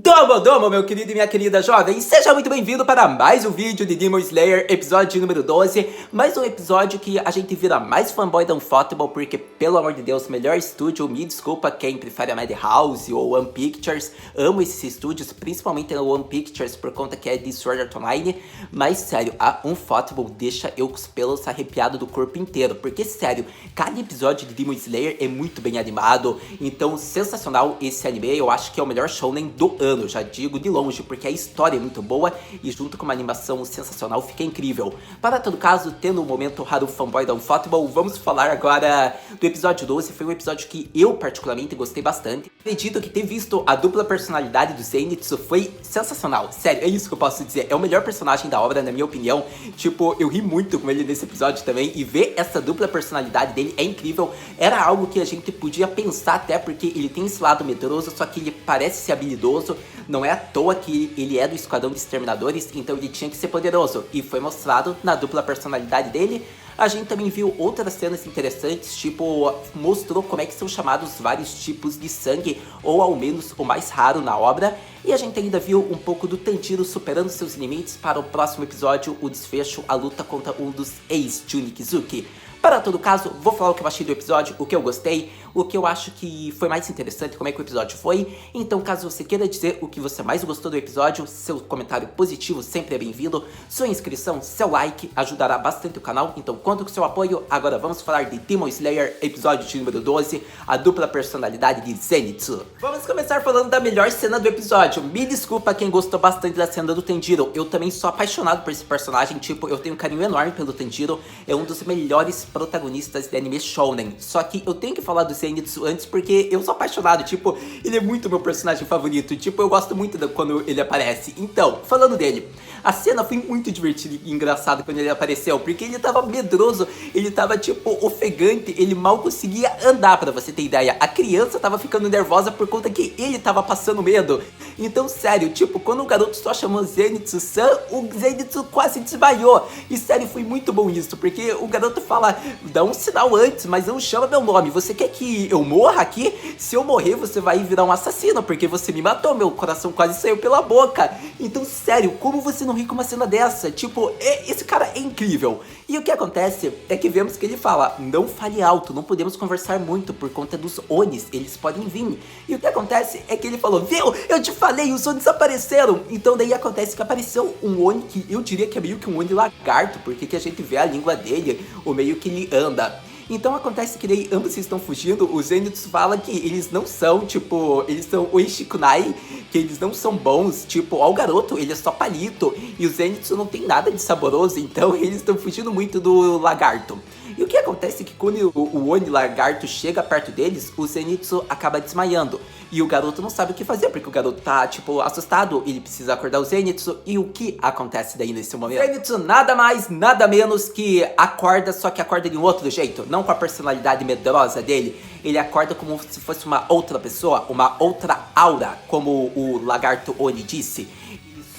Domo, meu querido e minha querida jovem, seja muito bem-vindo para mais um vídeo de Demon Slayer, episódio número 12. Mais um episódio que a gente vira mais fanboy da Ufotable, porque, pelo amor de Deus, melhor estúdio, me desculpa quem prefere a Madhouse ou One Pictures, amo esses estúdios, principalmente a One Pictures por conta que é de Sword Art Online, mas sério, a Ufotable deixa eu com os pelos arrepiados do corpo inteiro, porque sério, cada episódio de Demon Slayer é muito bem animado, então sensacional esse anime, eu acho que é o melhor shounen do ano, já digo de longe, porque a história é muito boa e junto com uma animação sensacional fica incrível. Para todo caso, tendo um momento Haru fanboy da Ufotable, vamos falar agora do episódio 12, foi um episódio que eu particularmente gostei bastante. Acredito que ter visto a dupla personalidade do Zenitsu foi sensacional, sério, é isso que eu posso dizer, é o melhor personagem da obra na minha opinião, tipo, eu ri muito com ele nesse episódio também, e ver essa dupla personalidade dele é incrível, era algo que a gente podia pensar até porque ele tem esse lado medroso, só que ele parece ser habilidoso, não é à toa que ele é do Esquadrão de Exterminadores, então ele tinha que ser poderoso, e foi mostrado na dupla personalidade dele. A gente também viu outras cenas interessantes, tipo, mostrou como é que são chamados vários tipos de sangue, ou ao menos o mais raro na obra, e a gente ainda viu um pouco do Tanjiro superando seus limites para o próximo episódio, o desfecho, a luta contra um dos ex-Jun Kizuki. Para todo caso, vou falar o que eu achei do episódio, o que eu gostei, o que eu acho que foi mais interessante, como é que o episódio foi. Então, caso você queira dizer o que você mais gostou do episódio, seu comentário positivo sempre é bem-vindo. Sua inscrição, seu like, ajudará bastante o canal, então conto com seu apoio. Agora vamos falar de Demon Slayer, episódio de número 12, a dupla personalidade de Zenitsu. Vamos começar falando da melhor cena do episódio. Me desculpa quem gostou bastante da cena do Tanjiro, eu também sou apaixonado por esse personagem, tipo, eu tenho um carinho enorme pelo Tanjiro, é um dos melhores protagonistas de anime shounen, só que eu tenho que falar do Zenitsu antes porque eu sou apaixonado, tipo, ele é muito meu personagem favorito, tipo, eu gosto muito quando ele aparece. Então, falando dele, a cena foi muito divertida e engraçada quando ele apareceu, porque ele tava medroso, ele tava tipo ofegante, ele mal conseguia andar, pra você ter ideia, a criança tava ficando nervosa por conta que ele tava passando medo. Então, sério, tipo, quando o garoto só chamou Zenitsu-san, o Zenitsu quase desmaiou, e sério, foi muito bom isso, porque o garoto fala, dá um sinal antes, mas não chama meu nome, você quer que eu morra aqui? Se eu morrer, você vai virar um assassino, porque você me matou, meu coração quase saiu pela boca. Então, sério, como você não ri com uma cena dessa? Tipo, esse cara é incrível. E o que acontece é que vemos que ele fala, não fale alto, não podemos conversar muito por conta dos Onis, eles podem vir. E o que acontece é que ele falou, viu, eu te falei, os Onis apareceram. Então daí acontece que apareceu um Oni que eu diria que é meio que um Oni lagarto, porque que a gente vê a língua dele, o meio que ele anda. Então acontece que daí ambos estão fugindo, o Zenitsu fala que eles não são, tipo, eles são o Ishikunai, que eles não são bons, tipo, ó o garoto, ele é só palito, e o Zenitsu não tem nada de saboroso, então eles estão fugindo muito do lagarto. E o que acontece é que quando o Oni lagarto chega perto deles, o Zenitsu acaba desmaiando. E o garoto não sabe o que fazer, porque o garoto tá, tipo, assustado, ele precisa acordar o Zenitsu. E o que acontece daí nesse momento? Zenitsu nada mais, nada menos que acorda, só que acorda de um outro jeito, não com a personalidade medrosa dele. Ele acorda como se fosse uma outra pessoa, uma outra aura, como o lagarto Oni disse.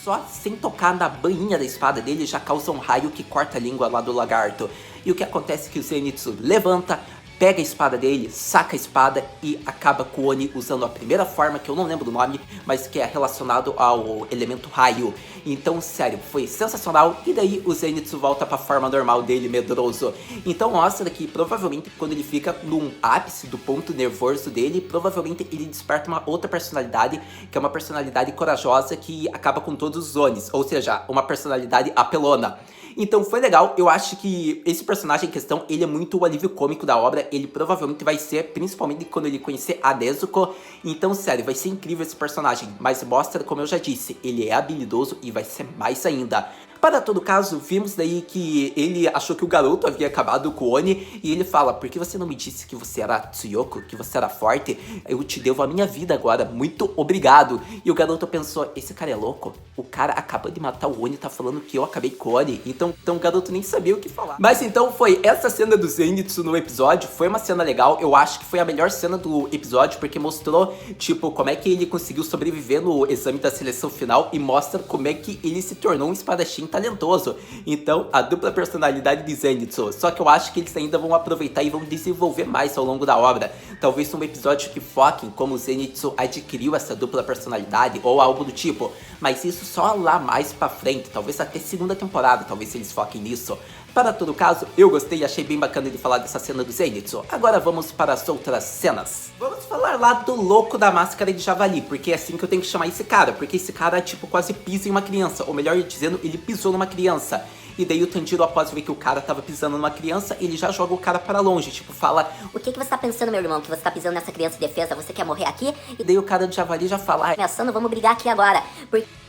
Só sem tocar na bainha da espada dele já causa um raio que corta a língua lá do lagarto. E o que acontece é que o Zenitsu levanta, pega a espada dele, saca a espada e acaba com o Oni usando a primeira forma, que eu não lembro do nome, mas que é relacionado ao elemento raio. Então, sério, foi sensacional. E daí o Zenitsu volta pra forma normal dele, medroso. Então mostra que provavelmente quando ele fica num ápice do ponto nervoso dele, provavelmente ele desperta uma outra personalidade, que é uma personalidade corajosa que acaba com todos os Onis. Ou seja, uma personalidade apelona. Então foi legal, eu acho que esse personagem em questão, ele é muito o alívio cômico da obra, ele provavelmente vai ser, principalmente quando ele conhecer a Nezuko, então sério, vai ser incrível esse personagem, mas mostra, como eu já disse, ele é habilidoso e vai ser mais ainda. Para todo caso, vimos daí que ele achou que o garoto havia acabado com o Oni, e ele fala, por que você não me disse que você era Tsuyoko, que você era forte? Eu te devo a minha vida agora, muito obrigado. E o garoto pensou, esse cara é louco? O cara acabou de matar o Oni e tá falando que eu acabei com o Oni, então o garoto nem sabia o que falar. Mas então foi essa cena do Zenitsu no episódio, foi uma cena legal, eu acho que foi a melhor cena do episódio, porque mostrou, tipo, como é que ele conseguiu sobreviver no exame da seleção final, e mostra como é que ele se tornou um espadachim talentoso. Então, a dupla personalidade de Zenitsu. Só que eu acho que eles ainda vão aproveitar e vão desenvolver mais ao longo da obra. Talvez um episódio que foque em como Zenitsu adquiriu essa dupla personalidade ou algo do tipo. Mas isso só lá mais pra frente, talvez até segunda temporada, talvez eles foquem nisso. Para todo caso, eu gostei e achei bem bacana de falar dessa cena do Zenitsu. Agora vamos para as outras cenas. Vamos falar lá do louco da máscara de javali, porque é assim que eu tenho que chamar esse cara, porque esse cara, tipo, quase pisa em uma criança, ou melhor dizendo, ele pisou numa criança. E daí o Tanjiro, após ver que o cara tava pisando numa criança, ele já joga o cara para longe, tipo, fala: o que você tá pensando, meu irmão, que você tá pisando nessa criança de defesa? Você quer morrer aqui? E daí o cara de javali já fala: Ameaçando, vamos brigar aqui agora.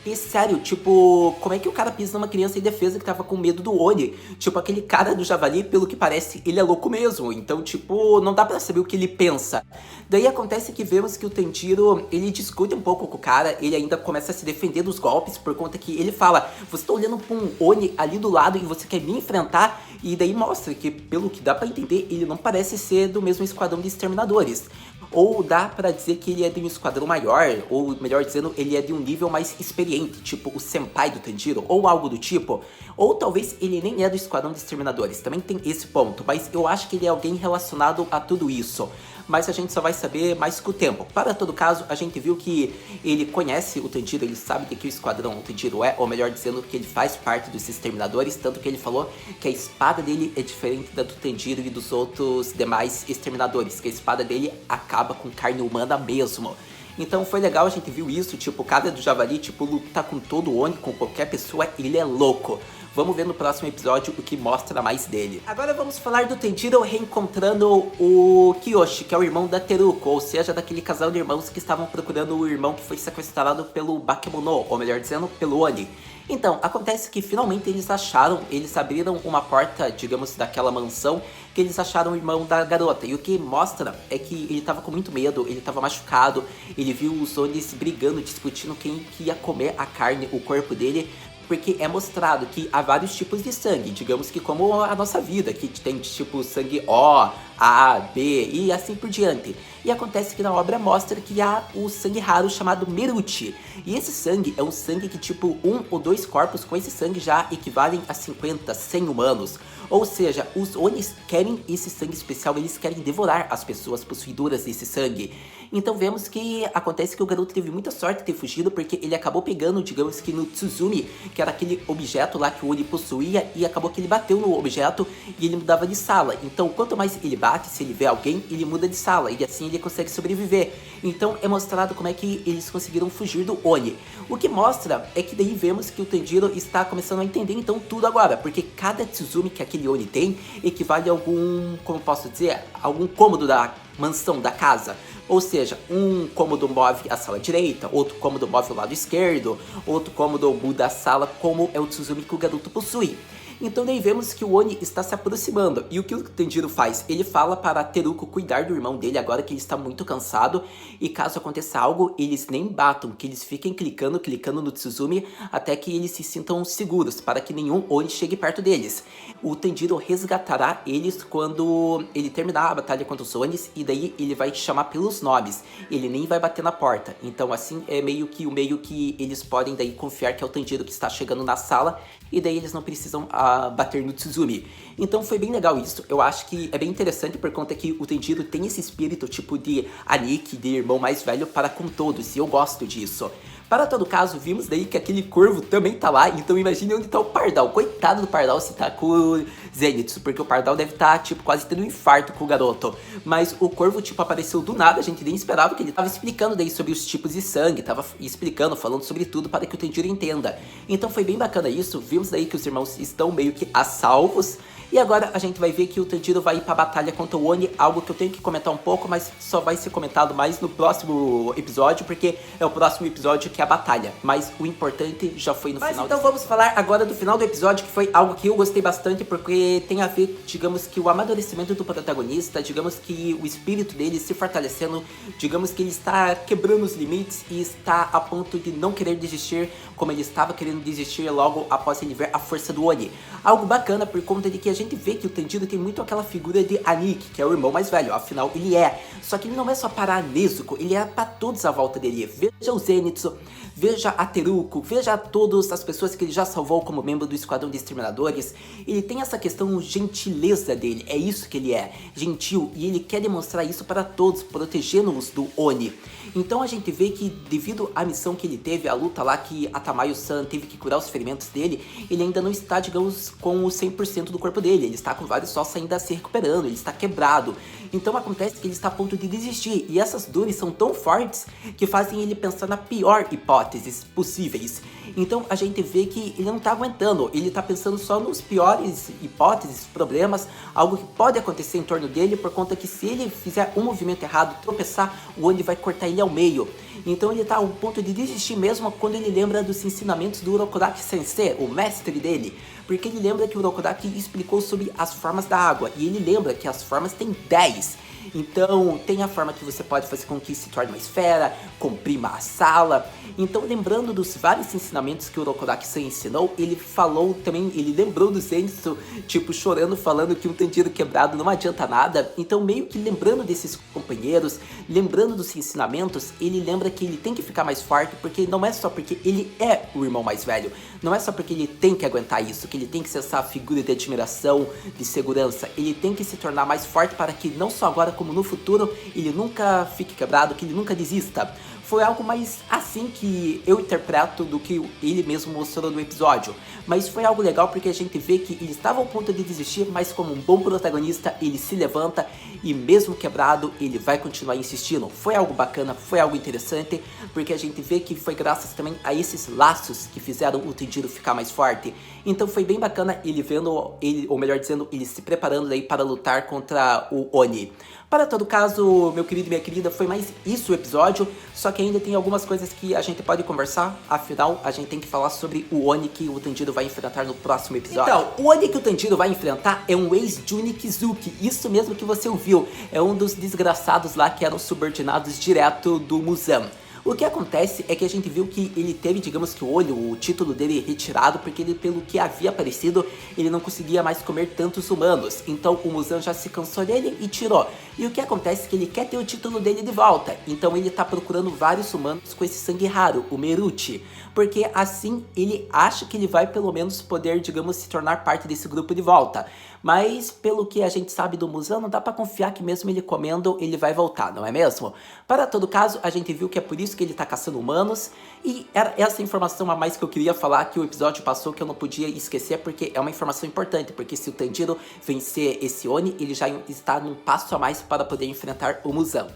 E sério, tipo, como é que o cara pisa numa criança indefesa que tava com medo do Oni? Tipo, aquele cara do javali, pelo que parece, ele é louco mesmo. Então, tipo, não dá pra saber o que ele pensa. Daí acontece que vemos que o Tanjiro, ele discute um pouco com o cara, ele ainda começa a se defender dos golpes, por conta que ele fala: você tá olhando pra um Oni ali do lado e você quer me enfrentar? E daí mostra que, pelo que dá pra entender, ele não parece ser do mesmo esquadrão de exterminadores. Ou dá pra dizer que ele é de um esquadrão maior, ou melhor dizendo, ele é de um nível mais experiente, tipo o senpai do Tanjiro, ou algo do tipo. Ou talvez ele nem é do esquadrão de exterminadores, também tem esse ponto, mas eu acho que ele é alguém relacionado a tudo isso. Mas a gente só vai saber mais com o tempo. Para todo caso, a gente viu que ele conhece o Tanjiro, ele sabe de que o esquadrão o Tanjiro é, ou melhor dizendo, que ele faz parte dos exterminadores, tanto que ele falou que a espada dele é diferente da do Tanjiro e dos outros demais exterminadores, que a espada dele acaba com carne humana mesmo. Então foi legal, a gente viu isso, tipo, o cara do javali, tipo, lutar com todo o Oni, com qualquer pessoa, ele é louco. Vamos ver no próximo episódio o que mostra mais dele. Agora vamos falar do Tanjiro reencontrando o Kiyoshi, que é o irmão da Teruko, ou seja, daquele casal de irmãos que estavam procurando o irmão que foi sequestrado pelo Bakemono, ou melhor dizendo, pelo Oni. Então, acontece que finalmente eles abriram uma porta, digamos, daquela mansão, que eles acharam o irmão da garota. E o que mostra é que ele tava com muito medo, ele tava machucado, ele viu os Onis brigando, discutindo quem que ia comer a carne, o corpo dele, porque é mostrado que há vários tipos de sangue, digamos que como a nossa vida, que tem tipo sangue O, A, B e assim por diante. E acontece que na obra mostra que há o sangue raro chamado Meruti. E esse sangue é um sangue que tipo 1 ou 2 corpos com esse sangue já equivalem a 50, 100 humanos. Ou seja, os Onis querem esse sangue especial, eles querem devorar as pessoas possuidoras desse sangue. Então vemos que acontece que o garoto teve muita sorte de ter fugido, porque ele acabou pegando, digamos que no Tsuzumi, que era aquele objeto lá que o Oni possuía, e acabou que ele bateu no objeto e ele mudava de sala. Então quanto mais ele bate, se ele vê alguém, ele muda de sala, e assim ele consegue sobreviver. Então é mostrado como é que eles conseguiram fugir do Oni. O que mostra é que daí vemos que o Tanjiro está começando a entender então tudo agora, porque cada Tsuzumi que aquele Oni tem equivale a algum, como posso dizer, algum cômodo da mansão, da casa. Ou seja, um cômodo move a sala direita, outro cômodo move o lado esquerdo, outro cômodo muda a sala, como é o Tsuzumi que o garoto possui. Então daí vemos que o Oni está se aproximando. E o que o Tanjiro faz? Ele fala para Teruko cuidar do irmão dele agora que ele está muito cansado. E caso aconteça algo, eles nem batam, que eles fiquem clicando no Tsuzumi até que eles se sintam seguros, para que nenhum Oni chegue perto deles. O Tanjiro resgatará eles quando ele terminar a batalha contra os Onis, e daí ele vai chamar pelos nomes. Ele nem vai bater na porta. Então assim é meio que eles podem daí confiar que é o Tanjiro que está chegando na sala, e daí eles não precisam bater no Tsuzumi. Então foi bem legal isso. Eu acho que é bem interessante por conta que o Tanjiro tem esse espírito tipo de Aniki, de irmão mais velho para com todos, e eu gosto disso. Para todo caso, vimos daí que aquele corvo também tá lá, então imagine onde tá o Pardal. Coitado do Pardal se tá com o Zenitsu, porque o Pardal deve estar, tipo, quase tendo um infarto com o garoto. Mas o corvo, tipo, apareceu do nada, a gente nem esperava, que ele tava explicando daí sobre os tipos de sangue, tava explicando, falando sobre tudo para que o Tanjiro entenda. Então foi bem bacana isso, vimos daí que os irmãos estão meio que a salvos. E agora a gente vai ver que o Tanjiro vai ir pra batalha contra o Oni, algo que eu tenho que comentar um pouco, mas só vai ser comentado mais no próximo episódio, porque é o próximo episódio que é a batalha. Mas o importante já foi no final. Então vamos falar agora do final do episódio, que foi algo que eu gostei bastante, porque tem a ver, digamos que o amadurecimento do protagonista, digamos que o espírito dele se fortalecendo, digamos que ele está quebrando os limites e está a ponto de não querer desistir, como ele estava querendo desistir logo após ele ver a força do Oni. Algo bacana por conta de que a gente vê que o Tanjiro tem muito aquela figura de Aniki, que é o irmão mais velho, afinal ele é. Só que ele não é só para Nezuko, ele é para todos à volta dele. Veja o Zenitsu, veja a Teruko, veja todas as pessoas que ele já salvou como membro do Esquadrão de Exterminadores. Ele tem essa questão gentileza dele, é isso que ele é, gentil, e ele quer demonstrar isso para todos, protegendo-os do Oni. Então a gente vê que devido à missão que ele teve, a luta lá que a Tamayo-san teve que curar os ferimentos dele, ele ainda não está, digamos, com o 100% do corpo dele, ele está com vários ossos ainda se recuperando, ele está quebrado. Então acontece que ele está a ponto de desistir, e essas dores são tão fortes que fazem ele pensar na pior hipóteses possíveis. Então a gente vê que ele não está aguentando, ele está pensando só nos piores hipóteses, problemas, algo que pode acontecer em torno dele, por conta que se ele fizer um movimento errado, tropeçar, o Oni vai cortar ele ao meio. Então ele está ao ponto de desistir mesmo quando ele lembra dos ensinamentos do Urokodaki Sensei, o mestre dele. Porque ele lembra que o Urokodaki explicou sobre as formas da água, e ele lembra que as formas têm 10. Então tem a forma que você pode fazer com que se torne uma esfera, comprima a sala. Então, lembrando dos vários ensinamentos que o Urokodaki-san ensinou, ele falou também, ele lembrou do Zenitsu, tipo, chorando, falando que um Tanjiro quebrado não adianta nada. Então, meio que lembrando desses companheiros, lembrando dos ensinamentos, ele lembra que ele tem que ficar mais forte, porque não é só porque ele é o irmão mais velho, não é só porque ele tem que aguentar isso, que ele tem que ser essa figura de admiração, de segurança. Ele tem que se tornar mais forte para que não só agora como no futuro ele nunca fique quebrado, que ele nunca desista. Foi algo mais assim que eu interpreto do que ele mesmo mostrou no episódio. Mas foi algo legal porque a gente vê que ele estava ao ponto de desistir, mas como um bom protagonista, ele se levanta e mesmo quebrado, ele vai continuar insistindo. Foi algo bacana, foi algo interessante, porque a gente vê que foi graças também a esses laços que fizeram o Tanjiro ficar mais forte. Então foi bem bacana ele vendo, ele, ou melhor dizendo, ele se preparando aí para lutar contra o Oni. Para todo caso, meu querido e minha querida, foi mais isso o episódio, só que ainda tem algumas coisas que a gente pode conversar, afinal, a gente tem que falar sobre o Oni que o Tanjiro vai enfrentar no próximo episódio. Então, o Oni que o Tanjiro vai enfrentar é um ex-Juni Kizuki, isso mesmo que você ouviu, é um dos desgraçados lá que eram subordinados direto do Muzan. O que acontece é que a gente viu que ele teve, digamos que o título dele retirado, porque ele, pelo que havia aparecido, ele não conseguia mais comer tantos humanos. Então o Muzan já se cansou dele e tirou. E o que acontece é que ele quer ter o título dele de volta. Então ele tá procurando vários humanos com esse sangue raro, o Meruti. Porque assim ele acha que ele vai pelo menos poder, digamos, se tornar parte desse grupo de volta. Mas pelo que a gente sabe do Muzan, não dá pra confiar que mesmo ele comendo, ele vai voltar, não é mesmo? Para todo caso, a gente viu que é por isso que ele tá caçando humanos. E era essa informação a mais que eu queria falar, que o episódio passou, que eu não podia esquecer, porque é uma informação importante. Porque se o Tanjiro vencer esse Oni, ele já está num passo a mais para poder enfrentar o Muzan.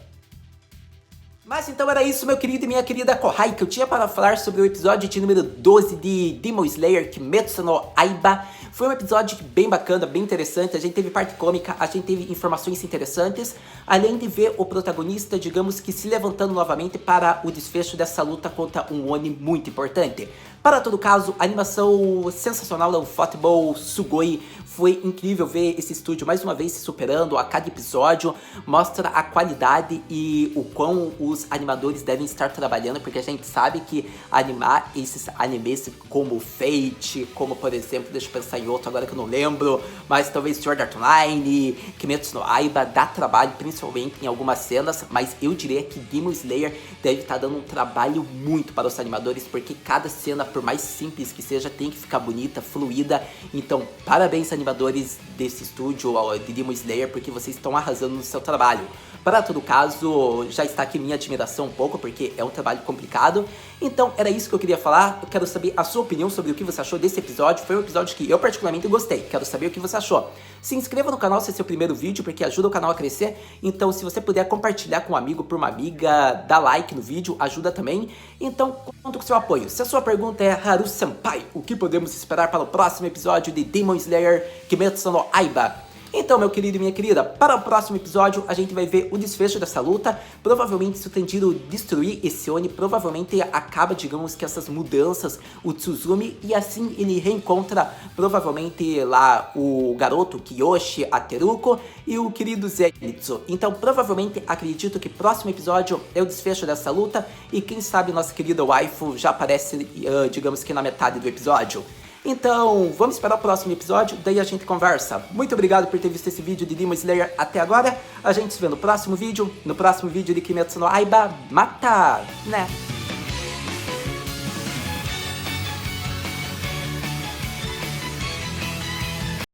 Mas então era isso, meu querido e minha querida Kohai, que eu tinha para falar sobre o episódio de número 12 de Demon Slayer Kimetsu no Aiba. Foi um episódio bem bacana, bem interessante, a gente teve parte cômica, a gente teve informações interessantes, além de ver o protagonista, digamos que se levantando novamente para o desfecho dessa luta contra um Oni muito importante. Para todo caso, a animação sensacional da Ufotable Sugoi, foi incrível ver esse estúdio mais uma vez se superando a cada episódio, mostra a qualidade e o quão os animadores devem estar trabalhando, porque a gente sabe que animar esses animes como Fate, como por exemplo, deixa eu pensar em outro agora que eu não lembro, mas talvez Sword Art Online, Kimetsu no Aiba, dá trabalho principalmente em algumas cenas, mas eu diria que Demon Slayer deve estar dando um trabalho muito para os animadores, porque cada cena, por mais simples que seja, tem que ficar bonita, fluida. Então, parabéns animadores desse estúdio, de Demon Slayer, porque vocês estão arrasando no seu trabalho. Para todo caso, já está aqui minha admiração um pouco, porque é um trabalho complicado. Então, era isso que eu queria falar. Eu quero saber a sua opinião sobre o que você achou desse episódio. Foi um episódio que eu particularmente gostei. Quero saber o que você achou. Se inscreva no canal se é seu primeiro vídeo, porque ajuda o canal a crescer. Então, se você puder compartilhar com um amigo, por uma amiga, dá like no vídeo, ajuda também. Então, conto com seu apoio. Se a sua pergunta é, Haru-senpai, o que podemos esperar para o próximo episódio de Demon Slayer Kimetsu no Aiba? Então, meu querido e minha querida, para o próximo episódio a gente vai ver o desfecho dessa luta. Provavelmente, se o Tanjiro destruir esse Oni, provavelmente acaba, digamos que essas mudanças, o Tsuzumi, e assim ele reencontra provavelmente lá o garoto Kiyoshi, a Teruko e o querido Zenitsu. Então, provavelmente, acredito que próximo episódio é o desfecho dessa luta e quem sabe nossa querida waifu já aparece, digamos que na metade do episódio. Então, vamos esperar o próximo episódio, daí a gente conversa. Muito obrigado por ter visto esse vídeo de Demon Slayer até agora. A gente se vê no próximo vídeo de Kimetsu no Aiba. Mata, né?